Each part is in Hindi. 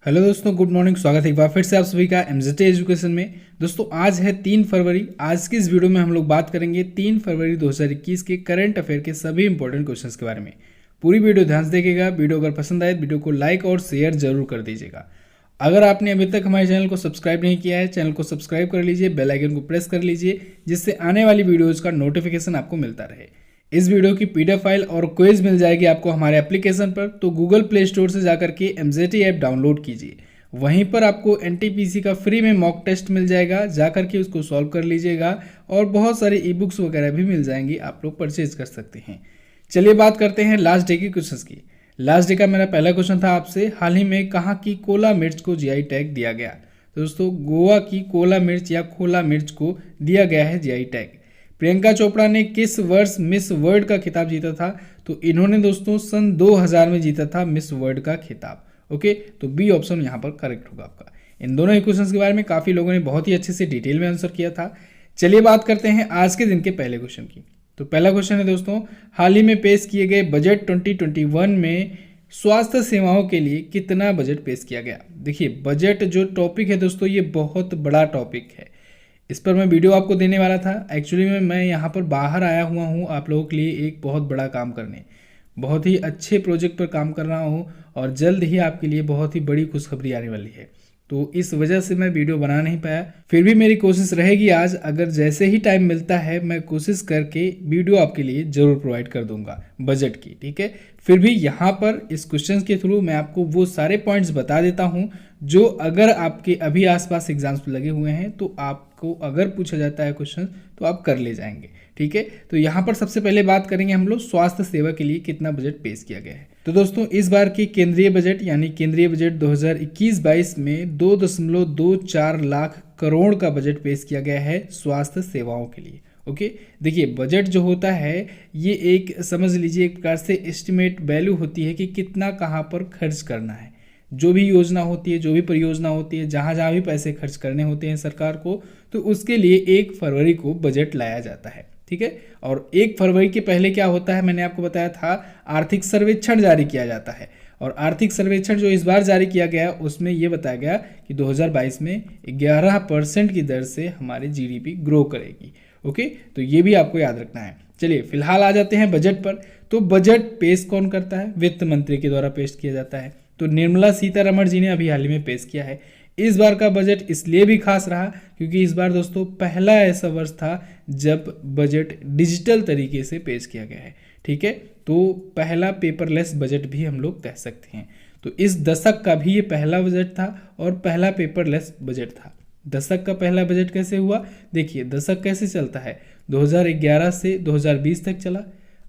हेलो दोस्तों, गुड मॉर्निंग। स्वागत है एक बार फिर से आप सभी का एमजेटी एजुकेशन में। दोस्तों आज है 3 फरवरी। आज की इस वीडियो में हम लोग बात करेंगे 3 फरवरी 2021 के करंट अफेयर के सभी इंपॉर्टेंट क्वेश्चंस के बारे में। पूरी वीडियो ध्यान से देखिएगा। वीडियो अगर पसंद आए वीडियो को लाइक और शेयर जरूर कर दीजिएगा। अगर आपने अभी तक हमारे चैनल को सब्सक्राइब नहीं किया है, चैनल को सब्सक्राइब कर लीजिए, बेल आइकन को प्रेस कर लीजिए, जिससे आने वाली वीडियोज़ का नोटिफिकेशन आपको मिलता रहे। इस वीडियो की पीडीएफ फाइल और क्विज मिल जाएगी आपको हमारे एप्लीकेशन पर। तो गूगल प्ले स्टोर से जाकर के एमजेटी ऐप डाउनलोड कीजिए। वहीं पर आपको एनटीपीसी का फ्री में मॉक टेस्ट मिल जाएगा, जाकर के उसको सॉल्व कर लीजिएगा। और बहुत सारे ई बुक्स वगैरह भी मिल जाएंगी, आप लोग परचेज कर सकते हैं। चलिए बात करते हैं लास्ट डे के क्वेश्चंस की। लास्ट डे का मेरा पहला क्वेश्चन था आपसे, हाल ही में कहाँ की कोला मिर्च को जीआई टैग दिया गया। तो दोस्तों गोवा की कोला मिर्च या खोला मिर्च को दिया गया है जीआई टैग। प्रियंका चोपड़ा ने किस वर्ष मिस वर्ल्ड का खिताब जीता था। तो इन्होंने दोस्तों सन 2000 में जीता था मिस वर्ल्ड का खिताब। ओके, तो बी ऑप्शन यहाँ पर करेक्ट होगा आपका। इन दोनों ही क्वेश्चंस के बारे में काफ़ी लोगों ने बहुत ही अच्छे से डिटेल में आंसर किया था। चलिए बात करते हैं आज के दिन के पहले क्वेश्चन की। तो पहला क्वेश्चन है दोस्तों, हाल ही में पेश किए गए बजट 2021 में स्वास्थ्य सेवाओं के लिए कितना बजट पेश किया गया। देखिए बजट जो टॉपिक है दोस्तों, ये बहुत बड़ा टॉपिक है। इस पर मैं वीडियो आपको देने वाला था। एक्चुअली में मैं यहाँ पर बाहर आया हुआ हूँ आप लोगों के लिए एक बहुत बड़ा काम करने, बहुत ही अच्छे प्रोजेक्ट पर काम कर रहा हूँ और जल्द ही आपके लिए बहुत ही बड़ी खुशखबरी आने वाली है। तो इस वजह से मैं वीडियो बना नहीं पाया। फिर भी मेरी कोशिश रहेगी आज, अगर जैसे ही टाइम मिलता है मैं कोशिश करके वीडियो आपके लिए ज़रूर प्रोवाइड कर दूंगा बजट की, ठीक है। फिर भी यहाँ पर इस क्वेश्चन के थ्रू मैं आपको वो सारे पॉइंट्स बता देता हूँ जो अगर आपके अभी आसपास एग्जाम्स लगे हुए हैं तो आपको अगर पूछा जाता है क्वेश्चन तो आप कर ले जाएंगे, ठीक है। तो यहाँ पर सबसे पहले बात करेंगे हम लोग स्वास्थ्य सेवा के लिए कितना बजट पेश किया गया है। तो दोस्तों इस बार की केंद्रीय बजट यानी केंद्रीय बजट 2021-22 में 2.24 लाख करोड़ का बजट पेश किया गया है स्वास्थ्य सेवाओं के लिए। ओके, देखिए बजट जो होता है ये एक समझ लीजिए एक प्रकार से एस्टिमेट वैल्यू होती है कि कितना कहाँ पर खर्च करना है। जो भी योजना होती है, जो भी परियोजना होती है, जहाँ जहाँ भी पैसे खर्च करने होते हैं सरकार को, तो उसके लिए 1 फरवरी को बजट लाया जाता है, ठीक है। और 1 फरवरी के पहले क्या होता है, मैंने आपको बताया था, आर्थिक सर्वेक्षण जारी किया जाता है। और आर्थिक सर्वेक्षण जो इस बार जारी किया गया उसमें यह बताया गया कि 2022 में 11% की दर से हमारी जीडीपी ग्रो करेगी। ओके, तो ये भी आपको याद रखना है। चलिए फिलहाल आ जाते हैं बजट पर। तो बजट पेश कौन करता है, वित्त मंत्री के द्वारा पेश किया जाता है। तो निर्मला सीतारमण जी ने अभी हाल ही में पेश किया है। इस बार का बजट इसलिए भी खास रहा क्योंकि इस बार दोस्तों पहला ऐसा वर्ष था जब बजट डिजिटल तरीके से पेश किया गया है, ठीक है। तो पहला पेपरलेस बजट भी हम लोग कह सकते हैं। तो इस दशक का भी ये पहला बजट था और पहला पेपरलेस बजट था। दशक का पहला बजट कैसे हुआ, देखिए दशक कैसे चलता है, 2011 से 2020 तक चला,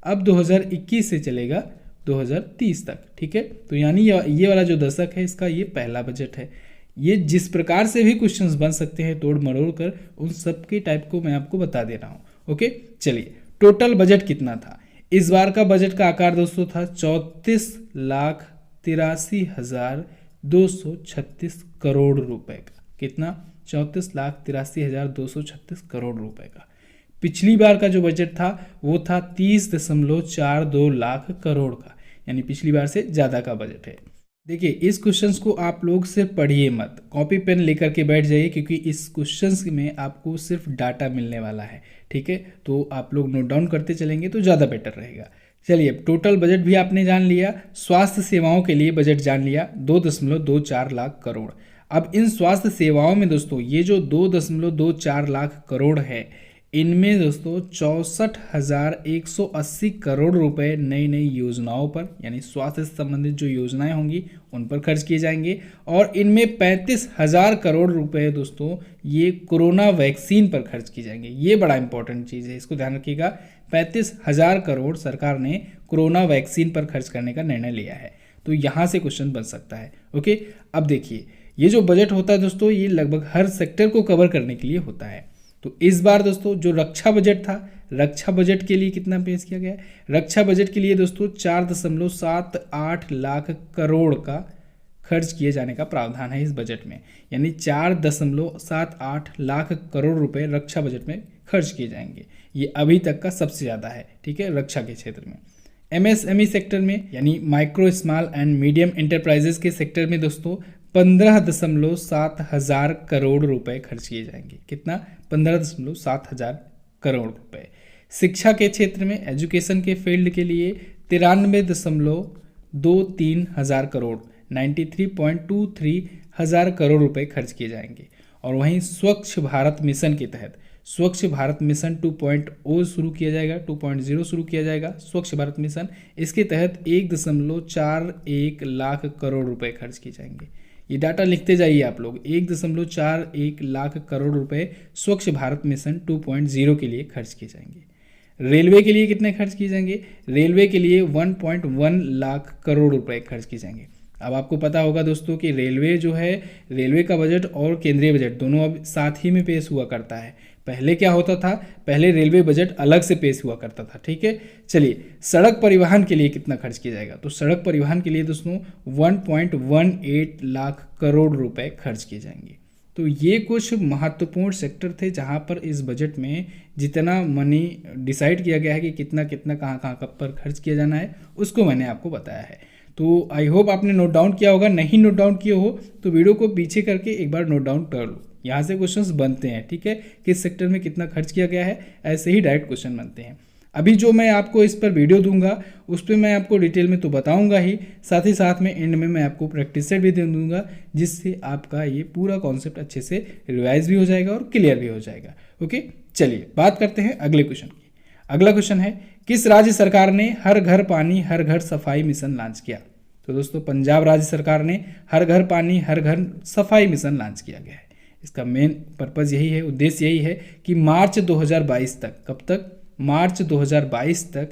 अब 2021 से चलेगा 2030 तक, ठीक है। तो यानी ये वाला जो दशक है इसका ये पहला बजट है। ये जिस प्रकार से भी क्वेश्चंस बन सकते हैं तोड़ मरोड़ कर, उन सब के टाइप को मैं आपको बता दे रहा हूँ। ओके, चलिए टोटल बजट कितना था। इस बार का बजट का आकार दोस्तों था 34,83,236 करोड़ रुपए का। कितना, 34,83,236 करोड़ रुपए का। पिछली बार का जो बजट था वो था 30.42 लाख करोड़ का, यानी पिछली बार से ज़्यादा का बजट है। देखिए इस क्वेश्चंस को आप लोग सिर्फ पढ़िए मत, कॉपी पेन लेकर के बैठ जाइए क्योंकि इस क्वेश्चंस में आपको सिर्फ डाटा मिलने वाला है, ठीक है। तो आप लोग नोट डाउन करते चलेंगे तो ज़्यादा बेटर रहेगा। चलिए टोटल बजट भी आपने जान लिया, स्वास्थ्य सेवाओं के लिए बजट जान लिया 2.24 लाख करोड़। अब इन स्वास्थ्य सेवाओं में दोस्तों ये जो 2.24 लाख करोड़ है, इनमें दोस्तों 64,180 करोड़ रुपए नई नई योजनाओं पर यानी स्वास्थ्य से संबंधित जो योजनाएं होंगी उन पर खर्च किए जाएंगे। और इनमें 35,000 करोड़ रुपए दोस्तों ये कोरोना वैक्सीन पर खर्च किए जाएंगे। ये बड़ा इंपॉर्टेंट चीज़ है, इसको ध्यान रखिएगा। 35,000 करोड़ सरकार ने कोरोना वैक्सीन पर खर्च करने का निर्णय लिया है। तो यहाँ से क्वेश्चन बन सकता है। ओके, अब देखिए ये जो बजट होता है दोस्तों ये लगभग हर सेक्टर को कवर करने के लिए होता है। तो इस बार दोस्तों जो रक्षा बजट था, रक्षा बजट के लिए कितना पेश किया गया है, रक्षा बजट के लिए दोस्तों 4.78 लाख करोड़ का खर्च किए जाने का प्रावधान है इस बजट में। यानी 4.78 लाख करोड़ रुपए रक्षा बजट में खर्च किए जाएंगे। ये अभी तक का सबसे ज़्यादा है, ठीक है, रक्षा के क्षेत्र में। एमएसएमई सेक्टर में यानी micro small and medium enterprises के सेक्टर में दोस्तों 15.7 हजार करोड़ रुपए खर्च किए जाएंगे। कितना? 15.7 हजार करोड़ रुपए। शिक्षा के क्षेत्र में, एजुकेशन के फील्ड के लिए 93.23 हजार करोड़, 93.23 हजार करोड़ रुपए खर्च किए जाएंगे। और वहीं स्वच्छ भारत मिशन के तहत स्वच्छ भारत मिशन 2.0 शुरू किया जाएगा, 2.0 शुरू किया जाएगा स्वच्छ भारत मिशन। इसके तहत 1.41 लाख करोड़ रुपए खर्च किए जाएंगे। ये डाटा लिखते जाइए आप लोग, 1.41 लाख करोड़ रुपए स्वच्छ भारत मिशन 2.0 के लिए खर्च किए जाएंगे। रेलवे के लिए कितने खर्च किए जाएंगे? रेलवे के लिए 1.1 लाख करोड़ रुपए खर्च किए जाएंगे। अब आपको पता होगा दोस्तों कि रेलवे जो है, रेलवे का बजट और केंद्रीय बजट दोनों अब साथ ही में पेश हुआ करता है। पहले क्या होता था? पहले रेलवे बजट अलग से पेश हुआ करता था। ठीक है, चलिए सड़क परिवहन के लिए कितना खर्च किया जाएगा? तो सड़क परिवहन के लिए दोस्तों 1.18 लाख करोड़ रुपए खर्च किए जाएंगे। तो ये कुछ महत्वपूर्ण सेक्टर थे जहाँ पर इस बजट में जितना मनी डिसाइड किया गया है कि कितना कितना कहाँ पर खर्च किया जाना है, उसको मैंने आपको बताया है। तो आई होप आपने नोट डाउन किया होगा। नहीं नोट डाउन किए हो तो वीडियो को पीछे करके एक बार नोट डाउन कर लो। यहाँ से क्वेश्चंस बनते हैं। ठीक है, किस सेक्टर में कितना खर्च किया गया है, ऐसे ही डायरेक्ट क्वेश्चन बनते हैं। अभी जो मैं आपको इस पर वीडियो दूंगा उस पर मैं आपको डिटेल में तो बताऊंगा ही, साथ ही साथ में एंड में मैं आपको प्रैक्टिस सेट भी दे दूंगा, जिससे आपका ये पूरा कॉन्सेप्ट अच्छे से रिवाइज भी हो जाएगा और क्लियर भी हो जाएगा। ओके, चलिए बात करते हैं अगले क्वेश्चन की। अगला क्वेश्चन है, किस राज्य सरकार ने हर घर पानी हर घर सफाई मिशन लॉन्च किया? तो दोस्तों पंजाब राज्य सरकार ने हर घर पानी हर घर सफाई मिशन लॉन्च किया गया है। इसका मेन पर्पज़ यही है, उद्देश्य यही है कि मार्च 2022 तक, कब तक? मार्च 2022 तक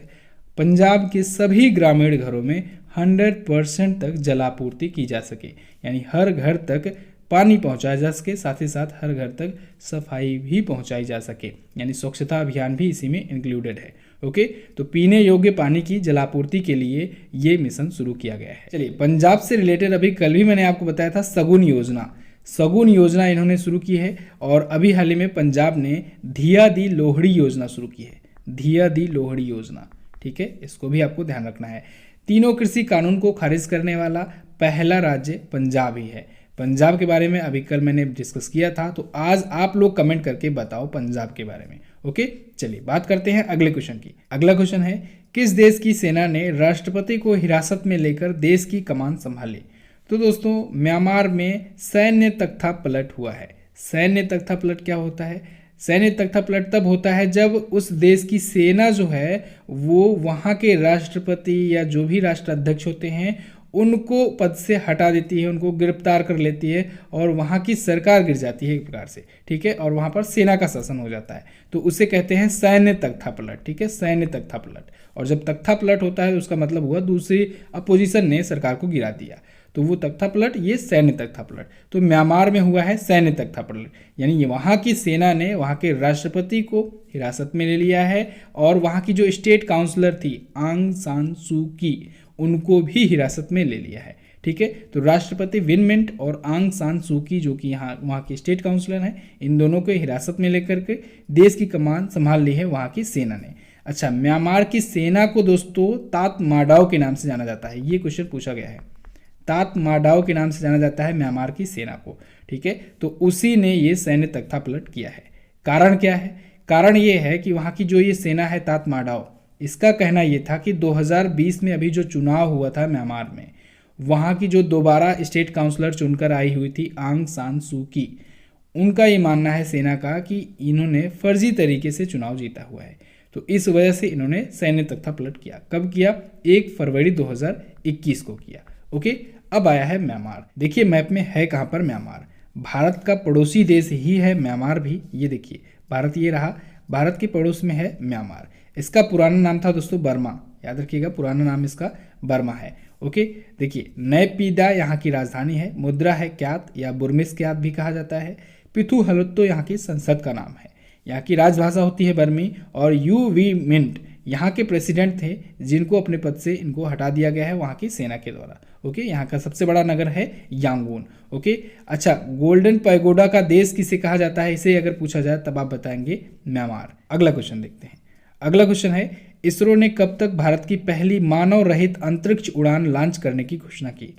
पंजाब के सभी ग्रामीण घरों में 100% तक जलापूर्ति की जा सके, यानी हर घर तक पानी पहुंचाया जा सके, साथ ही साथ हर घर तक सफाई भी पहुंचाई जा सके, यानी स्वच्छता अभियान भी इसी में इंक्लूडेड है। ओके, तो पीने योग्य पानी की जलापूर्ति के लिए ये मिशन शुरू किया गया है। चलिए, पंजाब से रिलेटेड अभी कल भी मैंने आपको बताया था सगुन योजना। सगुन योजना इन्होंने शुरू की है। और अभी हाल ही में पंजाब ने धिया दी लोहड़ी योजना शुरू की है। धिया दी लोहड़ी योजना, ठीक है, इसको भी आपको ध्यान रखना है। तीनों कृषि कानून को खारिज करने वाला पहला राज्य पंजाब ही है। पंजाब के बारे में अभी कल मैंने डिस्कस किया था, तो आज आप लोग कमेंट करके बताओ पंजाब के बारे में। ओके, चलिए बात करते हैं अगले क्वेश्चन की। अगला क्वेश्चन है, किस देश की सेना ने राष्ट्रपति को हिरासत में लेकर देश की कमान संभाली? तो दोस्तों म्यांमार में सैन्य तख्ता पलट हुआ है। सैन्य तख्ता पलट क्या होता है? सैन्य तख्ता पलट तब होता है जब उस देश की सेना जो है वो वहाँ के राष्ट्रपति या जो भी राष्ट्राध्यक्ष होते हैं उनको पद से हटा देती है, उनको गिरफ्तार कर लेती है और वहाँ की सरकार गिर जाती है एक प्रकार से। ठीक है, और वहाँ पर सेना का शासन हो जाता है, तो उसे कहते हैं सैन्य तख्ता पलट। ठीक है, सैन्य तख्ता पलट। और जब तख्ता पलट होता है तो उसका मतलब हुआ दूसरी अपोजिशन ने सरकार को गिरा दिया, तो वो तख्ता पलट, ये सैन्य तख्ता पलट। तो म्यांमार में हुआ है सैन्य तख्ता पलट, यानी वहाँ की सेना ने वहाँ के राष्ट्रपति को हिरासत में ले लिया है और वहाँ की जो स्टेट काउंसलर थी आंग सान सू की, उनको भी हिरासत में ले लिया है। ठीक है, तो राष्ट्रपति विन मिंट और आंग सान सू की जो कि यहाँ वहाँ के स्टेट काउंसलर हैं, इन दोनों को हिरासत में लेकर के देश की कमान संभाल ली है वहाँ की सेना ने। अच्छा, म्यांमार की सेना को दोस्तों तात माडाओ के नाम से जाना जाता है। ये क्वेश्चन पूछा गया है, तात माडाओ के नाम से जाना जाता है म्यांमार की सेना को। ठीक है, तो उसी ने ये सैन्य तख्ता पलट किया है। कारण क्या है? कारण ये है कि वहाँ की जो ये सेना है तात माडाओ, इसका कहना ये था कि 2020 में अभी जो चुनाव हुआ था म्यांमार में, वहाँ की जो दोबारा स्टेट काउंसलर चुनकर आई हुई थी आंग सान सू की, उनका ये मानना है सेना का कि इन्होंने फर्जी तरीके से चुनाव जीता हुआ है, तो इस वजह से इन्होंने सैन्य तख्ता पलट किया। कब किया? 1 फरवरी 2021 को किया। ओके, अब आया है म्यांमार। देखिए मैप में है कहाँ पर म्यांमार, भारत का पड़ोसी देश ही है म्यांमार भी। ये देखिए भारत ये रहा, भारत के पड़ोस में है म्यांमार। इसका पुराना नाम था दोस्तों बर्मा, याद रखिएगा पुराना नाम इसका बर्मा है। ओके, देखिए नैपीदा यहाँ की राजधानी है, मुद्रा है क्यात या बुर्मिस क्यात भी कहा जाता है। पिथु हलुत्तो यहाँ की संसद का नाम है, यहाँ की राजभाषा होती है बर्मी। और यू वी मिंट यहाँ के प्रेसिडेंट थे जिनको अपने पद से इनको हटा दिया गया है वहाँ की सेना के द्वारा। ओके, यहाँ का सबसे बड़ा नगर है यांगून। ओके, अच्छा, गोल्डन पैगोडा का देश किसे कहा जाता है, इसे अगर पूछा जाए तब आप बताएंगे म्यांमार। अगला क्वेश्चन देखते हैं। अगला क्वेश्चन है, इसरो ने कब तक भारत की पहली मानव रहित अंतरिक्ष उड़ान लॉन्च करने की घोषणा की?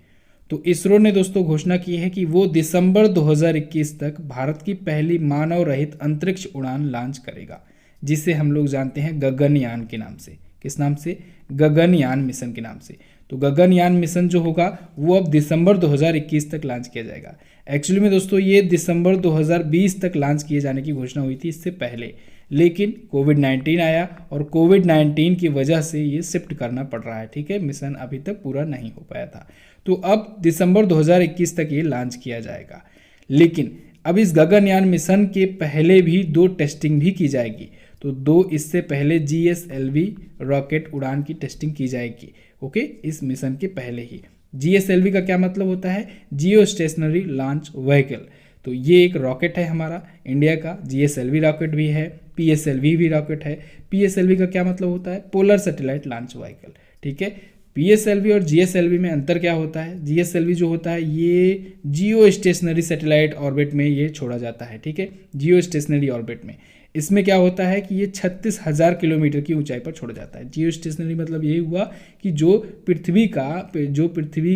तो इसरो ने दोस्तों घोषणा की है कि वो दिसंबर 2021 तक भारत की पहली मानव रहित अंतरिक्ष उड़ान लॉन्च करेगा, जिसे हम लोग जानते हैं गगनयान के नाम से। किस नाम से? गगनयान मिशन के नाम से। तो गगनयान मिशन जो होगा वो अब दिसंबर 2021 तक लॉन्च किया जाएगा। एक्चुअली में दोस्तों ये दिसंबर 2020 तक लॉन्च किए जाने की घोषणा हुई थी इससे पहले, लेकिन कोविड-19 आया और कोविड-19 की वजह से ये शिफ्ट करना पड़ रहा है। ठीक है, मिशन अभी तक पूरा नहीं हो पाया था, तो अब दिसंबर 2021 तक ये लॉन्च किया जाएगा। लेकिन अब इस गगनयान मिशन के पहले भी 2 टेस्टिंग भी की जाएगी। तो 2 इससे पहले GSLV रॉकेट उड़ान की टेस्टिंग की जाएगी। ओके, इस मिशन के पहले ही। GSLV का क्या मतलब होता है? जियो स्टेशनरी लॉन्च व्हीकल। तो ये एक रॉकेट है हमारा इंडिया का। GSLV रॉकेट भी है, PSLV भी रॉकेट है। PSLV का क्या मतलब होता है? Polar satellite launch vehicle. ठीक है, PSLV और GSLV में अंतर क्या होता है? GSLV जो होता है ये जियो स्टेशनरी सैटेलाइट ऑर्बिट में ये छोड़ा जाता है। ठीक है, जियो स्टेशनरी ऑर्बिट में इसमें क्या होता है कि ये 36,000 किलोमीटर की ऊंचाई पर छोड़ा जाता है। जियो स्टेशनरी मतलब यही हुआ कि जो पृथ्वी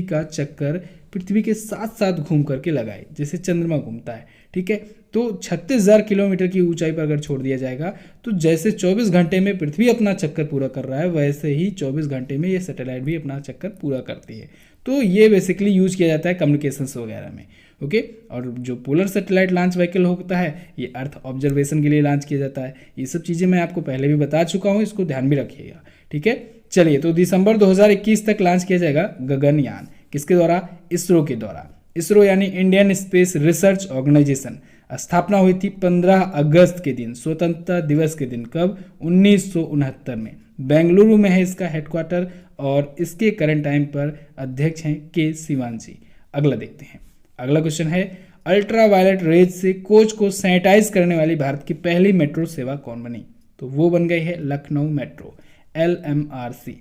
का चक्कर पृथ्वी के साथ साथ घूम करके लगाए, जैसे चंद्रमा घूमता है। ठीक है, तो 36,000 किलोमीटर की ऊंचाई पर अगर छोड़ दिया जाएगा तो जैसे 24 घंटे में पृथ्वी अपना चक्कर पूरा कर रहा है, वैसे ही 24 घंटे में ये सैटेलाइट भी अपना चक्कर पूरा करती है। तो ये बेसिकली यूज किया जाता है कम्युनिकेशंस वगैरह में। ओके, और जो पोलर सैटेलाइट लॉन्च व्हीकल होता है ये अर्थ ऑब्जर्वेशन के लिए लॉन्च किया जाता है। ये सब चीज़ें मैं आपको पहले भी बता चुका हूँ, इसको ध्यान भी रखिएगा। ठीक है, चलिए, तो दिसंबर 2021 तक लॉन्च किया जाएगा गगनयान। किसके द्वारा? इसरो के द्वारा। इसरो यानी इंडियन स्पेस रिसर्च ऑर्गेनाइजेशन। स्थापना हुई थी 15 अगस्त के दिन, स्वतंत्रता दिवस के दिन। कब? 1969 में। बेंगलुरु में है इसका हेडक्वार्टर और इसके करंट टाइम पर अध्यक्ष हैं के सिवान जी। अगला देखते हैं। अगला क्वेश्चन है, अल्ट्रा वायलेट रेज से कोच को सैनिटाइज करने वाली भारत की पहली मेट्रो सेवा कौन बनी? तो वो बन गई है Lucknow metro, LMRC,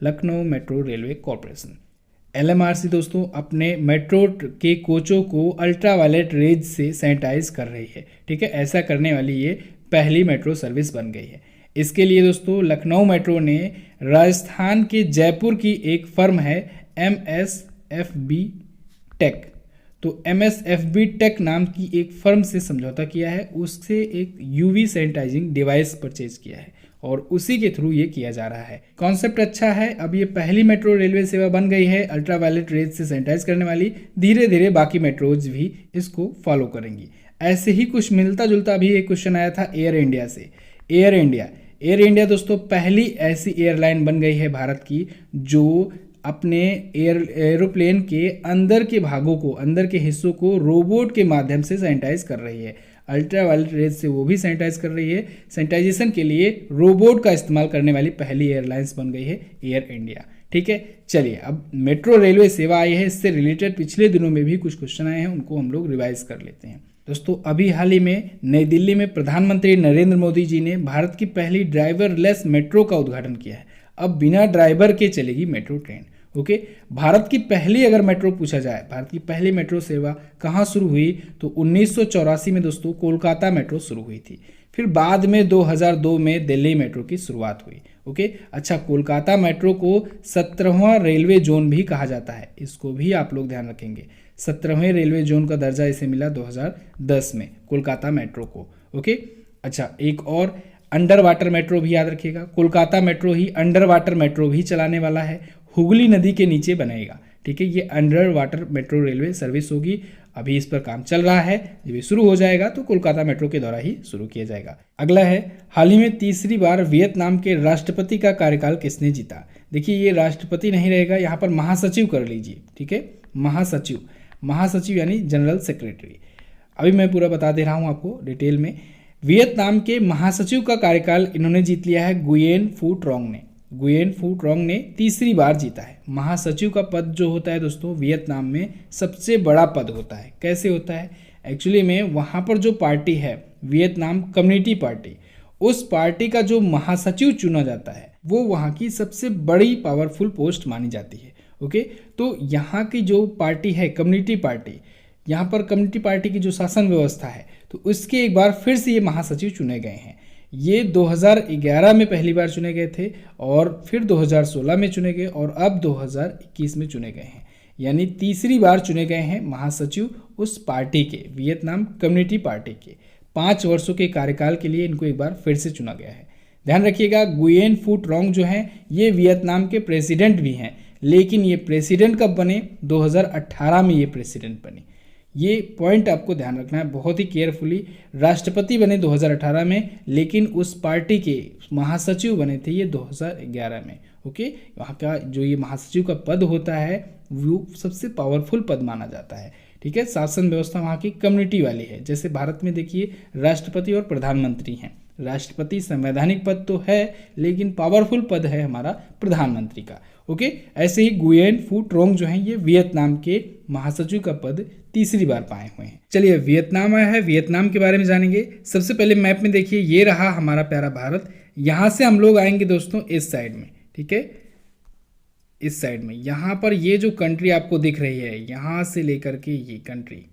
Lucknow metro railway corporation. LMRC दोस्तों अपने मेट्रो के कोचों को अल्ट्रा वायलेट रेज से सैनिटाइज कर रही है। ठीक है, ऐसा करने वाली ये पहली मेट्रो सर्विस बन गई है। इसके लिए दोस्तों लखनऊ मेट्रो ने राजस्थान के जयपुर की एक फर्म है MSFB टेक, तो MSFB टेक नाम की एक फर्म से समझौता किया है, उससे एक UV सैनिटाइजिंग डिवाइस परचेज किया है और उसी के थ्रू ये किया जा रहा है। कॉन्सेप्ट अच्छा है। अब ये पहली मेट्रो रेलवे सेवा बन गई है अल्ट्रा वायलेट रेज से सैनिटाइज करने वाली। धीरे धीरे बाकी मेट्रोज भी इसको फॉलो करेंगी। ऐसे ही कुछ मिलता जुलता भी एक क्वेश्चन आया था एयर इंडिया से। एयर इंडिया दोस्तों पहली ऐसी एयरलाइन बन गई है भारत की जो अपने एरोप्लेन के अंदर के भागों को, अंदर के हिस्सों को रोबोट के माध्यम से सैनिटाइज कर रही है। अल्ट्रा वायलेट रेज से वो भी सैनिटाइज कर रही है। सैनिटाइजेशन के लिए रोबोट का इस्तेमाल करने वाली पहली एयरलाइंस बन गई है एयर इंडिया। ठीक है, चलिए अब मेट्रो रेलवे सेवा आई है, इससे रिलेटेड पिछले दिनों में भी कुछ क्वेश्चन आए हैं, उनको हम लोग रिवाइज कर लेते हैं। दोस्तों अभी हाल ही में नई दिल्ली में प्रधानमंत्री नरेंद्र मोदी जी ने भारत की पहली ड्राइवरलेस मेट्रो का उद्घाटन किया है। अब बिना ड्राइवर के चलेगी मेट्रो ट्रेन। ओके, भारत की पहली अगर मेट्रो पूछा जाए, भारत की पहली मेट्रो सेवा कहाँ शुरू हुई, तो 1984 में दोस्तों कोलकाता मेट्रो शुरू हुई थी। फिर बाद में 2002 में दिल्ली मेट्रो की शुरुआत हुई। ओके, अच्छा, कोलकाता मेट्रो को 17वां रेलवे जोन भी कहा जाता है, इसको भी आप लोग ध्यान रखेंगे। 17वें रेलवे जोन का दर्जा इसे मिला 2010 में कोलकाता मेट्रो को। ओके, अच्छा, एक और अंडर वाटर मेट्रो भी याद रखिएगा। कोलकाता मेट्रो ही अंडर वाटर मेट्रो भी चलाने वाला है, हुगली नदी के नीचे बनेगा। ठीक है, ये under water metro railway service होगी। अभी इस पर काम चल रहा है, जब ये शुरू हो जाएगा तो कोलकाता मेट्रो के द्वारा ही शुरू किया जाएगा। अगला है, हाल ही में तीसरी बार वियतनाम के राष्ट्रपति का कार्यकाल किसने जीता? देखिए, ये राष्ट्रपति नहीं रहेगा, यहाँ पर महासचिव कर लीजिए। ठीक है, महासचिव यानी जनरल सेक्रेटरी। अभी मैं पूरा बता दे रहा हूँ आपको डिटेल में। वियतनाम के महासचिव का कार्यकाल इन्होंने जीत लिया है गुयेन फू ट्रोंग ने तीसरी बार जीता है। महासचिव का पद जो होता है दोस्तों वियतनाम में सबसे बड़ा पद होता है। कैसे होता है? एक्चुअली में वहाँ पर जो पार्टी है वियतनाम कम्युनिटी पार्टी, उस पार्टी का जो महासचिव चुना जाता है वो वहाँ की सबसे बड़ी पावरफुल पोस्ट मानी जाती है। ओके, तो यहाँ की जो पार्टी है कम्युनिटी पार्टी, यहाँ पर कम्युनिटी पार्टी की जो शासन व्यवस्था है तो उसके एक बार फिर से ये महासचिव चुने गए हैं। ये 2011 में पहली बार चुने गए थे और फिर 2016 में चुने गए और अब 2021 में चुने गए हैं। यानी तीसरी बार चुने गए हैं महासचिव उस पार्टी के, वियतनाम कम्युनिटी पार्टी के। 5 वर्षों के कार्यकाल के लिए इनको एक बार फिर से चुना गया है। ध्यान रखिएगा, गुयेन फू ट्रोंग जो हैं ये वियतनाम के प्रेसिडेंट भी हैं, लेकिन ये प्रेसिडेंट कब बने? 2018 में ये प्रेसिडेंट बने। ये पॉइंट आपको ध्यान रखना है बहुत ही केयरफुली। राष्ट्रपति बने 2018 में, लेकिन उस पार्टी के महासचिव बने थे ये 2011 में। ओके, वहाँ का जो ये महासचिव का पद होता है वो सबसे पावरफुल पद माना जाता है। ठीक है, शासन व्यवस्था वहाँ की कम्युनिटी वाली है। जैसे भारत में देखिए राष्ट्रपति और प्रधानमंत्री हैं। राष्ट्रपति संवैधानिक पद तो है, लेकिन पावरफुल पद है हमारा प्रधानमंत्री का। ओके, ऐसे ही गुयेन फू ट्रोंग जो हैं ये वियतनाम के महासचिव का पद तीसरी बार पाए हुए हैं। चलिए, वियतनाम आया है, वियतनाम के बारे में जानेंगे। सबसे पहले मैप में देखिए ये रहा हमारा प्यारा भारत। यहाँ से हम लोग आएंगे दोस्तों इस साइड में, ठीक है, इस साइड में। यहाँ पर ये जो कंट्री आपको दिख रही है, यहाँ से लेकर के ये कंट्री,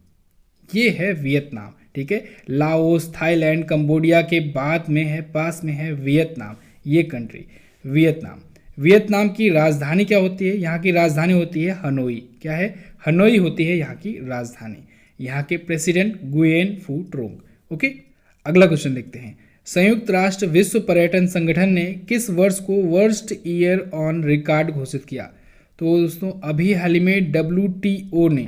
ये है वियतनाम। ठीक है, लाओस, थाईलैंड, कंबोडिया के बाद में है, पास में है वियतनाम। ये कंट्री वियतनाम। वियतनाम की राजधानी क्या होती है? यहाँ की राजधानी होती है हनोई। क्या है? हनोई होती है यहाँ की राजधानी। यहाँ के प्रेसिडेंट गुयेन फू ट्रोंग। ओके, अगला क्वेश्चन देखते हैं। संयुक्त राष्ट्र विश्व पर्यटन संगठन ने किस वर्ष को वर्स्ट ईयर ऑन रिकॉर्ड घोषित किया? तो दोस्तों अभी हाल ही में WTO ने,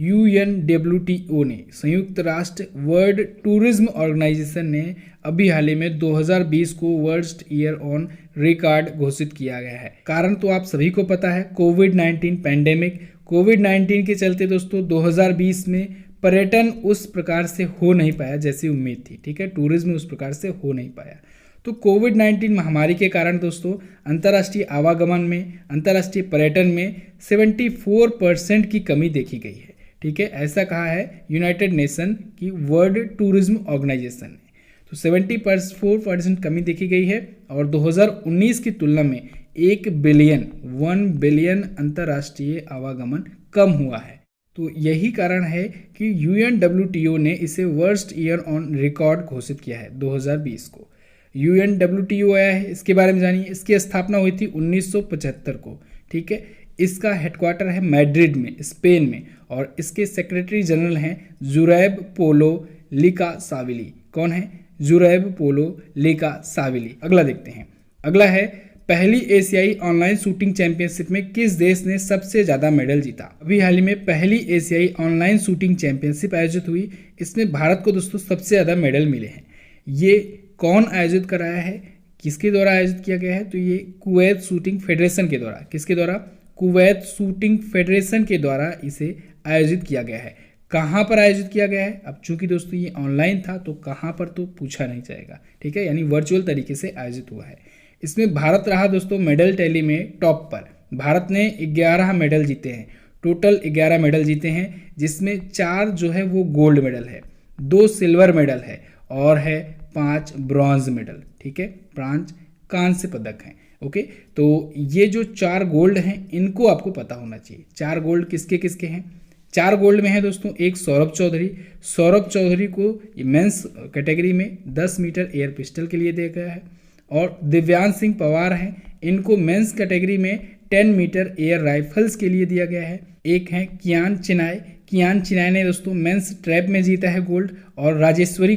UNWTO ने, संयुक्त राष्ट्र वर्ल्ड टूरिज्म ऑर्गेनाइजेशन ने अभी हाल ही में 2020 को वर्स्ट ईयर ऑन रिकॉर्ड घोषित किया गया है। कारण तो आप सभी को पता है, कोविड-19 पैंडेमिक। कोविड-19 के चलते दोस्तों 2020 में पर्यटन उस प्रकार से हो नहीं पाया जैसी उम्मीद थी। ठीक है, टूरिज्म उस प्रकार से हो नहीं पाया। तो कोविड-19 महामारी के कारण दोस्तों अंतर्राष्ट्रीय आवागमन में, अंतर्राष्ट्रीय पर्यटन में 74% की कमी देखी गई है। ठीक है, ऐसा कहा है यूनाइटेड नेशन की वर्ल्ड टूरिज्म ऑर्गेनाइजेशन ने। तो 74% कमी देखी गई है और 2019 की तुलना में 1 बिलियन अंतर्राष्ट्रीय आवागमन कम हुआ है। तो यही कारण है कि UNWTO ने इसे वर्स्ट ईयर ऑन रिकॉर्ड घोषित किया है 2020 को। UNWTO आया है, इसके बारे में जानिए। इसकी स्थापना हुई थी 1975 को। ठीक है, इसका हेडक्वार्टर है मैड्रिड में, स्पेन में, और इसके सेक्रेटरी जनरल हैं जुरैब पोलो लिकासाविली। कौन है? जुरैब पोलो लिकासाविली। अगला देखते हैं। अगला है, पहली एशियाई ऑनलाइन शूटिंग चैंपियनशिप में किस देश ने सबसे ज़्यादा मेडल जीता? अभी हाल ही में पहली एशियाई ऑनलाइन शूटिंग चैंपियनशिप आयोजित हुई। इसमें भारत को दोस्तों सबसे ज़्यादा मेडल मिले हैं। ये कौन आयोजित कराया है, किसके द्वारा आयोजित किया गया है? तो ये कुवैत शूटिंग फेडरेशन के द्वारा। किसके द्वारा? कुवैत शूटिंग फेडरेशन के द्वारा इसे आयोजित किया गया है। कहाँ पर आयोजित किया गया है? अब चूंकि दोस्तों ये ऑनलाइन था तो कहाँ पर तो पूछा नहीं जाएगा। ठीक है, यानी वर्चुअल तरीके से आयोजित हुआ है। इसमें भारत रहा दोस्तों मेडल टैली में टॉप पर। भारत ने 11 मेडल जीते हैं, टोटल 11 मेडल जीते हैं, जिसमें 4 जो है वो गोल्ड मेडल है, 2 सिल्वर मेडल है और है 5 ब्रॉन्ज मेडल। ठीक है, 5 कांस्य पदक हैं। ओके, तो ये जो 4 गोल्ड हैं इनको आपको पता होना चाहिए। 4 गोल्ड किसके किसके हैं? 4 गोल्ड में है दोस्तों, एक सौरभ चौधरी को मेंस कैटेगरी में 10 मीटर एयर पिस्टल के लिए दिया गया है, और दिव्यांश सिंह पवार हैं, इनको मेंस कैटेगरी में 10 मीटर एयर राइफल्स के लिए दिया गया है। एक है कियान चिनाय ने दोस्तों मेंस ट्रैप में जीता है गोल्ड, और राजेश्वरी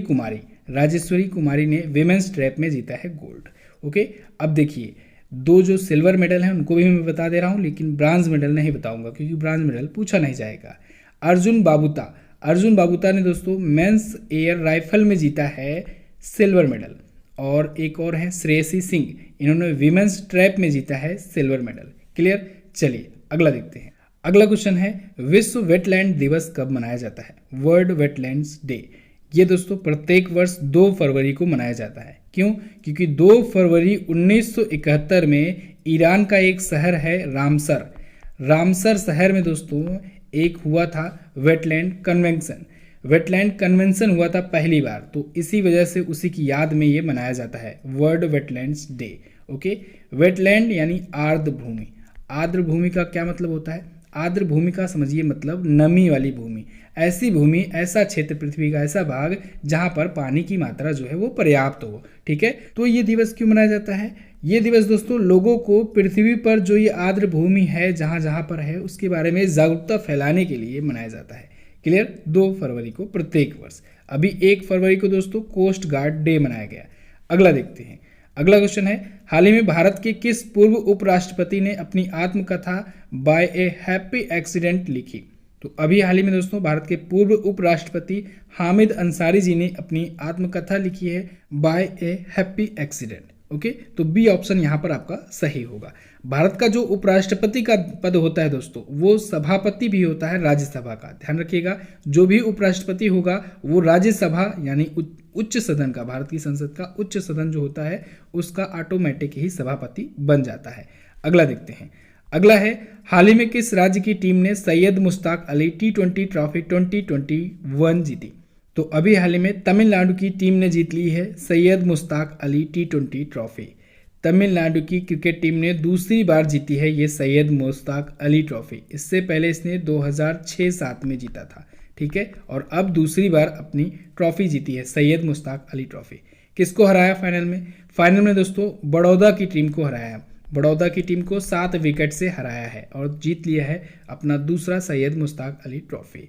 कुमारी ने विमेंस ट्रैप में जीता है गोल्ड। ओके, अब देखिए 2 जो सिल्वर मेडल हैं उनको भी मैं बता दे रहा हूँ, लेकिन ब्रांज मेडल नहीं बताऊंगा क्योंकि ब्रांज मेडल पूछा नहीं जाएगा। अर्जुन बाबूता ने दोस्तों मेंस एयर राइफल में जीता है सिल्वर मेडल, और एक और है श्रेयसी सिंह, इन्होंने विमेंस ट्रैप में जीता है सिल्वर मेडल। क्लियर? चलिए अगला देखते हैं। अगला क्वेश्चन है, विश्व वेटलैंड दिवस कब मनाया जाता है? World wetlands day. ये दोस्तों प्रत्येक वर्ष 2 फरवरी को मनाया जाता है। क्यों? क्योंकि 2 फरवरी 1971 में ईरान का एक शहर है रामसर शहर में दोस्तों एक हुआ था वेटलैंड कन्वेंशन हुआ था पहली बार, तो इसी वजह से उसी की याद में ये मनाया जाता है world wetlands day. Okay, wetland यानी आर्द्र भूमि। आर्द्र भूमि का क्या मतलब होता है? आर्द्र भूमि का समझिए मतलब नमी वाली भूमि, ऐसी भूमि, ऐसा क्षेत्र, पृथ्वी का ऐसा भाग जहां पर पानी की मात्रा जो है वो पर्याप्त हो। ठीक है, तो ये दिवस क्यों मनाया जाता है? ये दिवस दोस्तों लोगों को पृथ्वी पर जो ये आर्द्र भूमि है जहाँ जहाँ पर है उसके बारे में जागरूकता फैलाने के लिए मनाया जाता है। क्लियर। 2 फरवरी को प्रत्येक वर्ष। अभी 1 फरवरी को दोस्तों कोस्ट गार्ड डे मनाया गया। अगला देखते हैं। अगला क्वेश्चन है, हाल ही में भारत के किस पूर्व उपराष्ट्रपति ने अपनी आत्मकथा बाय ए हैप्पी एक्सीडेंट लिखी? तो अभी हाल ही में दोस्तों भारत के पूर्व उपराष्ट्रपति हामिद अंसारी जी ने अपनी आत्मकथा लिखी है by a happy accident. Okay, तो बी ऑप्शन यहाँ पर आपका सही होगा। भारत का जो उपराष्ट्रपति का पद होता है दोस्तों वो सभापति भी होता है राज्यसभा का। ध्यान रखिएगा, जो भी उपराष्ट्रपति होगा वो राज्यसभा यानी उच्च सदन का, भारत की संसद का उच्च सदन जो होता है उसका ऑटोमेटिक ही सभापति बन जाता है। अगला देखते हैं। अगला है, हाल ही में किस राज्य की टीम ने सैयद मुश्ताक अली T20 ट्रॉफी 2021 जीती? तो अभी हाल ही में तमिलनाडु की टीम ने जीत ली है सैयद मुश्ताक अली T20 ट्रॉफी। तमिलनाडु की क्रिकेट टीम ने दूसरी बार जीती है ये सैयद मुश्ताक अली ट्रॉफी। इससे पहले इसने 2006-07 में जीता था। ठीक है, और अब दूसरी बार अपनी ट्रॉफी जीती है सैयद मुश्ताक अली ट्रॉफी। किसको हराया फाइनल में? फाइनल में दोस्तों बड़ौदा की टीम को हराया। बड़ौदा की टीम को 7 विकेट से हराया है और जीत लिया है अपना दूसरा Syed Mushtaq Ali trophy.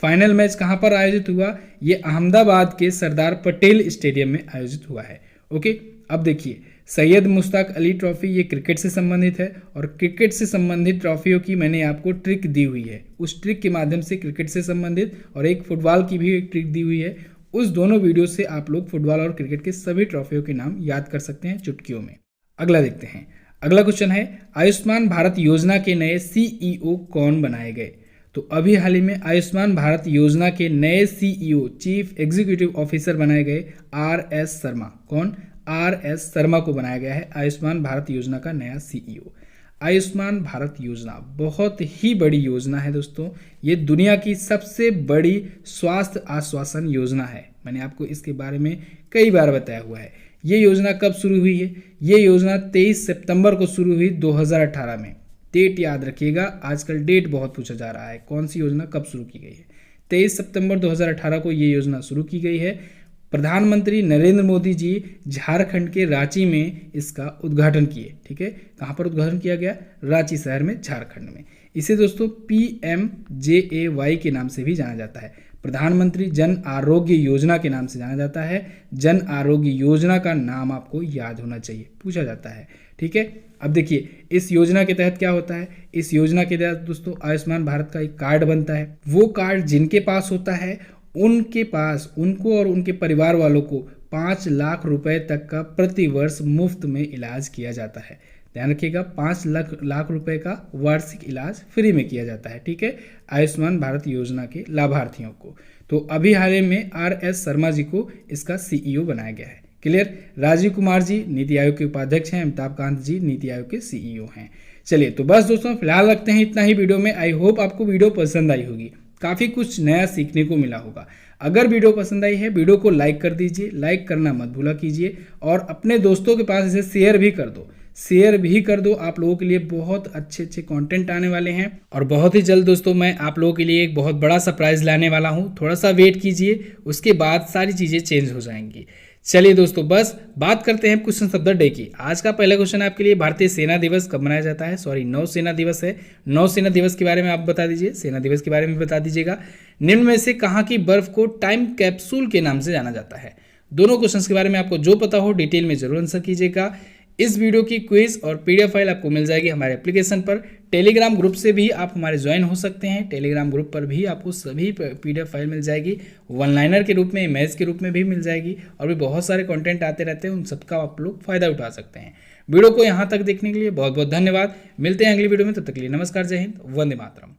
Final match कहाँ पर आयोजित हुआ? ये अहमदाबाद के सरदार पटेल स्टेडियम में आयोजित हुआ है। ओके, अब देखिए सैयद मुश्ताक अली ट्रॉफी ये क्रिकेट से संबंधित है और क्रिकेट से संबंधित ट्रॉफियों की मैंने आपको ट्रिक दी हुई है। उस ट्रिक के माध्यम से क्रिकेट से संबंधित और एक फुटबॉल की भी एक ट्रिक दी हुई है। उस दोनों वीडियो से आप लोग फुटबॉल और क्रिकेट के सभी ट्रॉफियों के नाम याद कर सकते हैं चुटकियों में। अगला देखते हैं। अगला क्वेश्चन है, आयुष्मान भारत योजना के नए CEO कौन बनाए गए? तो अभी हाल ही में आयुष्मान भारत योजना के नए CEO चीफ एग्जीक्यूटिव ऑफिसर बनाए गए RS शर्मा। कौन? RS शर्मा को बनाया गया है आयुष्मान भारत योजना का नया CEO। आयुष्मान भारत योजना बहुत ही बड़ी योजना है दोस्तों। ये दुनिया की सबसे बड़ी स्वास्थ्य आश्वासन योजना है। मैंने आपको इसके बारे में कई बार बताया हुआ है। ये योजना कब शुरू हुई है? ये योजना 23 सितंबर को शुरू हुई 2018 में। डेट याद रखिएगा, आजकल डेट बहुत पूछा जा रहा है। कौन सी योजना कब शुरू की गई है? 23 सितंबर 2018 को ये योजना शुरू की गई है। प्रधानमंत्री नरेंद्र मोदी जी झारखंड के रांची में इसका उद्घाटन किए। ठीक है, कहाँ पर उद्घाटन किया गया? रांची शहर में, झारखंड में। इसे दोस्तों PMJAY के नाम से भी जाना जाता है। प्रधानमंत्री जन आरोग्य योजना के नाम से जाना जाता है। जन आरोग्य योजना का नाम आपको याद होना चाहिए, पूछा जाता है। ठीक है, अब देखिए इस योजना के तहत क्या होता है। इस योजना के तहत दोस्तों आयुष्मान भारत का एक कार्ड बनता है। वो कार्ड जिनके पास होता है उनके पास, उनको और उनके परिवार वालों को 5 लाख रुपए तक का प्रति वर्ष मुफ्त में इलाज किया जाता है। ध्यान रखिएगा, 5 लाख रुपए का वार्षिक इलाज फ्री में किया जाता है। ठीक है, आयुष्मान भारत योजना के लाभार्थियों को। तो अभी हाल ही में RS शर्मा जी को इसका CEO बनाया गया है। क्लियर। राजीव कुमार जी नीति आयोग के उपाध्यक्ष हैं। अमिताभ कांत जी नीति आयोग के CEO हैं। चलिए, तो बस दोस्तों फिलहाल रखते हैं इतना ही वीडियो में। आई होप आपको वीडियो पसंद आई होगी, काफ़ी कुछ नया सीखने को मिला होगा। अगर वीडियो पसंद आई है वीडियो को लाइक कर दीजिए, लाइक करना मत भूला कीजिए और अपने दोस्तों के पास इसे शेयर भी कर दो। शेयर भी कर दो, आप लोगों के लिए बहुत अच्छे अच्छे कंटेंट आने वाले हैं और बहुत ही जल्द दोस्तों मैं आप लोगों के लिए एक बहुत बड़ा सरप्राइज लाने वाला हूं। थोड़ा सा वेट कीजिए, उसके बाद सारी चीज़ें चेंज हो जाएंगी। चलिए दोस्तों, बस बात करते हैं क्वेश्चन ऑफ द डे की। आज का पहला क्वेश्चन आपके लिए, भारतीय सेना दिवस कब मनाया जाता है? सॉरी, नौसेना दिवस है। नौसेना दिवस के बारे में आप बता दीजिए, सेना दिवस के बारे में बता दीजिएगा। निम्न में से कहाँ की बर्फ को टाइम कैप्सूल के नाम से जाना जाता है? दोनों क्वेश्चंस के बारे में आपको जो पता हो डिटेल में जरूर आंसर कीजिएगा। इस वीडियो की क्विज और PDF फाइल आपको मिल जाएगी हमारे एप्लीकेशन पर। टेलीग्राम ग्रुप से भी आप हमारे ज्वाइन हो सकते हैं। टेलीग्राम ग्रुप पर भी आपको सभी PDF फाइल मिल जाएगी, वन लाइनर के रूप में, इमेज के रूप में भी मिल जाएगी और भी बहुत सारे कंटेंट आते रहते हैं, उन सबका आप लोग फायदा उठा सकते हैं। वीडियो को यहाँ तक देखने के लिए बहुत बहुत धन्यवाद। मिलते हैं अगली वीडियो में, तब तक के लिए नमस्कार, जय हिंद, वंदे मातरम।